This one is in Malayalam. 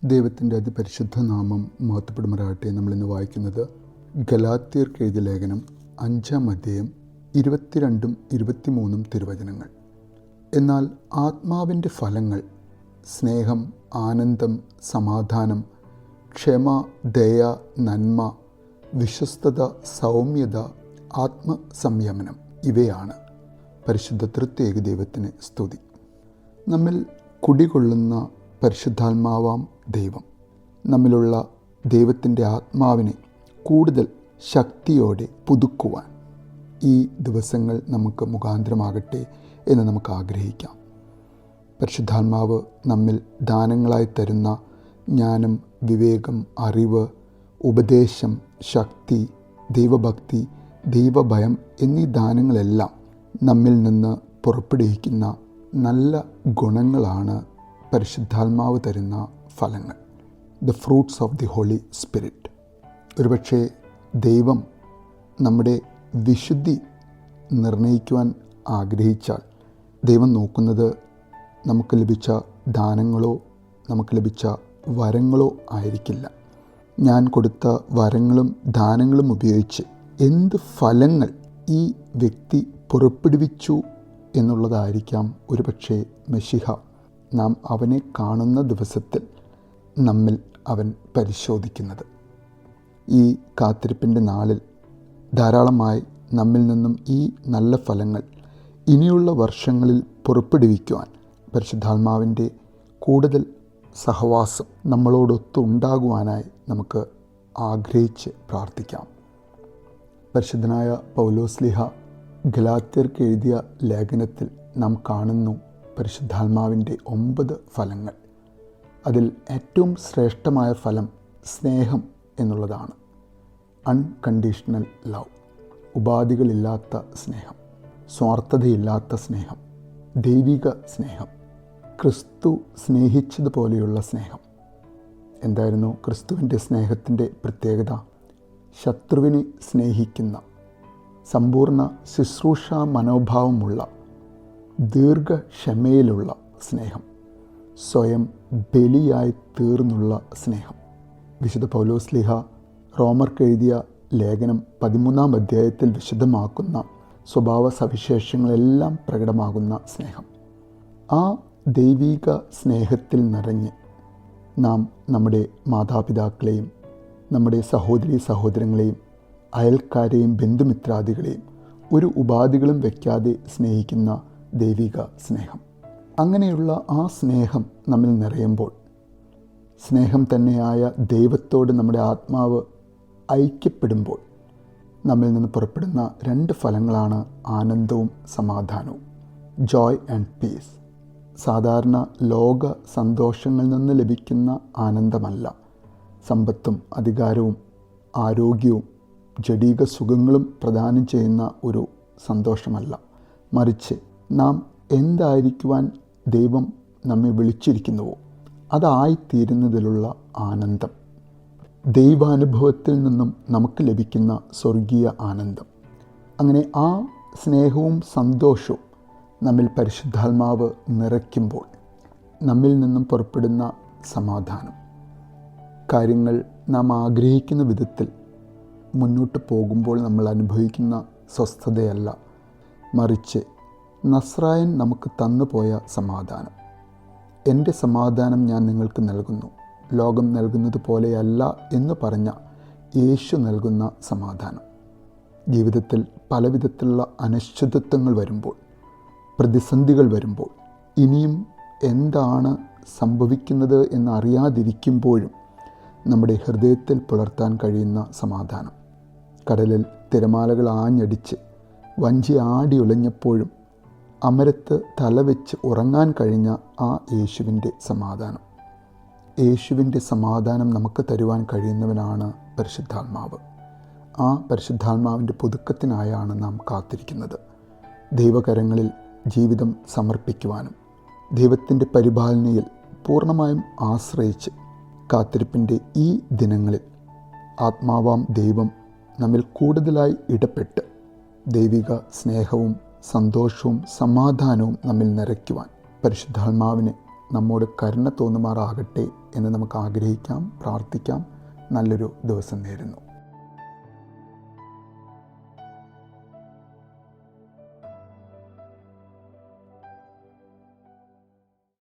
ദൈവത്തിൻ്റെ അതിപരിശുദ്ധ നാമം മഹത്വപ്പെടുമാറാകട്ടെ. നമ്മളിന്ന് വായിക്കുന്നത് ഗലാത്യർക്ക് എഴുതിയ ലേഖനം 5-ാം അധ്യായം 22-23 തിരുവചനങ്ങൾ. എന്നാൽ ആത്മാവിൻ്റെ ഫലങ്ങൾ സ്നേഹം, ആനന്ദം, സമാധാനം, ക്ഷമ, ദയ, നന്മ, വിശ്വസ്തത, സൗമ്യത, ആത്മസംയമനം ഇവയാണ്. പരിശുദ്ധ തൃത്യേക ദൈവത്തിന് സ്തുതി. നമ്മിൽ കുടികൊള്ളുന്ന പരിശുദ്ധാത്മാവാം ദൈവം നമ്മിലുള്ള ദൈവത്തിൻ്റെ ആത്മാവിനെ കൂടുതൽ ശക്തിയോടെ പുതുക്കുവാൻ ഈ ദിവസങ്ങൾ നമുക്ക് മുഖാന്തരമാകട്ടെ എന്ന് നമുക്ക് ആഗ്രഹിക്കാം. പരിശുദ്ധാത്മാവ് നമ്മിൽ ദാനങ്ങളായി തരുന്ന ജ്ഞാനം, വിവേകം, അറിവ്, ഉപദേശം, ശക്തി, ദൈവഭക്തി, ദൈവഭയം എന്നീ ദാനങ്ങളെല്ലാം നമ്മിൽ നിന്ന് പുറപ്പെടുവിക്കുന്ന നല്ല ഗുണങ്ങളാണ് പരിശുദ്ധാത്മാവ് തരുന്ന ഫലങ്ങൾ. The fruits of the holy spirit. ഒരുപക്ഷെ ദൈവം നമ്മുടെ വിശുദ്ധി നിർണയിക്കുവാൻ ആഗ്രഹിച്ചാൽ ദൈവം നോക്കുന്നത് നമുക്ക് ലഭിച്ച ദാനങ്ങളോ നമുക്ക് ലഭിച്ച വരങ്ങളോ ആയിരിക്കില്ല. ഞാൻ കൊടുത്ത വരങ്ങളും ദാനങ്ങളും ഉപയോഗിച്ച് എന്ത് ഫലങ്ങൾ ഈ വ്യക്തി പുറപ്പെടുവിച്ചു എന്നുള്ളതായിരിക്കാം ഒരുപക്ഷെ മെശിഹ നാം അവനെ കാണുന്ന ദിവസത്തിൽ നമ്മിൽ അവൻ പരിശോധിക്കുന്നത്. ഈ കാത്തിരിപ്പിൻ്റെ നാളിൽ ധാരാളമായി നമ്മിൽ നിന്നും ഈ നല്ല ഫലങ്ങൾ ഇനിയുള്ള വർഷങ്ങളിൽ പുറപ്പെടുവിക്കുവാൻ പരിശുദ്ധാത്മാവിൻ്റെ കൂടുതൽ സഹവാസം നമ്മളോടൊത്തുണ്ടാകുവാനായി നമുക്ക് ആഗ്രഹിച്ച് പ്രാർത്ഥിക്കാം. പരിശുദ്ധനായ പൗലോസ്ലീഹ ഗലാത്യർക്ക് എഴുതിയ ലേഖനത്തിൽ നാം കാണുന്നു പരിശുദ്ധാത്മാവിൻ്റെ 9 ഫലങ്ങൾ. അതിൽ ഏറ്റവും ശ്രേഷ്ഠമായ ഫലം സ്നേഹം എന്നുള്ളതാണ്. അൺകണ്ടീഷണൽ ലവ്, ഉപാധികളില്ലാത്ത സ്നേഹം, സ്വാർത്ഥതയില്ലാത്ത സ്നേഹം, ദൈവിക സ്നേഹം, ക്രിസ്തു സ്നേഹിച്ചതുപോലെയുള്ള സ്നേഹം. എന്തായിരുന്നു ക്രിസ്തുവിൻ്റെ സ്നേഹത്തിൻ്റെ പ്രത്യേകത? ശത്രുവിനെ സ്നേഹിക്കുന്ന, സമ്പൂർണ്ണ ശുശ്രൂഷ മനോഭാവമുള്ള, ദീർഘക്ഷമയിലുള്ള സ്നേഹം, സ്വയം ബലിയായി തീർന്നുള്ള സ്നേഹം. വിശുദ്ധ പൗലോസ്ലീഹ റോമർക്ക് എഴുതിയ ലേഖനം 13-ാം അധ്യായത്തിൽ വിശദമാക്കുന്ന സ്വഭാവ സവിശേഷങ്ങളെല്ലാം പ്രകടമാകുന്ന സ്നേഹം. ആ ദൈവിക സ്നേഹത്തിൽ നിറഞ്ഞ് നാം നമ്മുടെ മാതാപിതാക്കളെയും നമ്മുടെ സഹോദരീ സഹോദരങ്ങളെയും അയൽക്കാരെയും ബന്ധുമിത്രാദികളെയും ഒരു ഉപാധികളും വയ്ക്കാതെ സ്നേഹിക്കുന്ന ദൈവിക സ്നേഹം. അങ്ങനെയുള്ള ആ സ്നേഹം നമ്മിൽ നിറയുമ്പോൾ സ്നേഹം തന്നെയായ ദൈവത്തോട് നമ്മുടെ ആത്മാവ് ഐക്യപ്പെടുമ്പോൾ നമ്മിൽ നിന്ന് പുറപ്പെടുന്ന 2 ഫലങ്ങളാണ് ആനന്ദവും സമാധാനവും. Joy and piece. സാധാരണ ലോക സന്തോഷങ്ങളിൽ നിന്ന് ലഭിക്കുന്ന ആനന്ദമല്ല. സമ്പത്തും അധികാരവും ആരോഗ്യവും ജഡിക സുഖങ്ങളും പ്രദാനം ചെയ്യുന്ന ഒരു സന്തോഷമല്ല. മറിച്ച് നാം എന്തായിരിക്കുവാൻ ദൈവം നമ്മെ വിളിച്ചിരിക്കുന്നുവോ അതായിത്തീരുന്നതിലുള്ള ആനന്ദം. ദൈവാനുഭവത്തിൽ നിന്നും നമുക്ക് ലഭിക്കുന്ന സ്വർഗീയ ആനന്ദം. അങ്ങനെ ആ സ്നേഹവും സന്തോഷവും നമ്മിൽ പരിശുദ്ധാത്മാവ് നിറയ്ക്കുമ്പോൾ നമ്മിൽ നിന്നും പുറപ്പെടുന്ന സമാധാനം, കാര്യങ്ങൾ നാം ആഗ്രഹിക്കുന്ന വിധത്തിൽ മുന്നോട്ട് പോകുമ്പോൾ നമ്മൾ അനുഭവിക്കുന്ന സ്വസ്ഥതയല്ല, മറിച്ച് നസ്രായൻ നമുക്ക് തന്നുപോയ സമാധാനം. എൻ്റെ സമാധാനം ഞാൻ നിങ്ങൾക്ക് നൽകുന്നു, ലോകം നൽകുന്നത് പോലെയല്ല എന്ന് പറഞ്ഞ യേശു നൽകുന്ന സമാധാനം. ജീവിതത്തിൽ പലവിധത്തിലുള്ള അനിശ്ചിതത്വങ്ങൾ വരുമ്പോൾ, പ്രതിസന്ധികൾ വരുമ്പോൾ, ഇനിയും എന്താണ് സംഭവിക്കുന്നത് എന്നറിയാതിരിക്കുമ്പോഴും നമ്മുടെ ഹൃദയത്തിൽ പുലർത്താൻ കഴിയുന്ന സമാധാനം. കടലിൽ തിരമാലകൾ ആഞ്ഞടിച്ച് വഞ്ചി ആടി ഉലഞ്ഞപ്പോഴും അമരത്ത് തലവെച്ച് ഉറങ്ങാൻ കഴിഞ്ഞ ആ യേശുവിൻ്റെ സമാധാനം. യേശുവിൻ്റെ സമാധാനം നമുക്ക് തരുവാൻ കഴിയുന്നവനാണ് പരിശുദ്ധാത്മാവ്. ആ പരിശുദ്ധാത്മാവിൻ്റെ പുതുക്കത്തിനായാണ് നാം കാത്തിരിക്കുന്നത്. ദൈവകരങ്ങളിൽ ജീവിതം സമർപ്പിക്കുവാനും ദൈവത്തിൻ്റെ പരിപാലനയിൽ പൂർണ്ണമായും ആശ്രയിച്ച് കാത്തിരിപ്പിൻ്റെ ഈ ദിനങ്ങളിൽ ആത്മാവാം ദൈവം നമ്മിൽ കൂടുതലായി ഇടപെട്ട് ദൈവിക സ്നേഹവും സന്തോഷവും സമാധാനവും നമ്മിൽ നിറയ്ക്കുവാൻ പരിശുദ്ധാത്മാവിനെ നമ്മോട് കരുണ തോന്നുമാറാകട്ടെ എന്ന് നമുക്ക് ആഗ്രഹിക്കാം, പ്രാർത്ഥിക്കാം. നല്ലൊരു ദിവസം നേരുന്നു.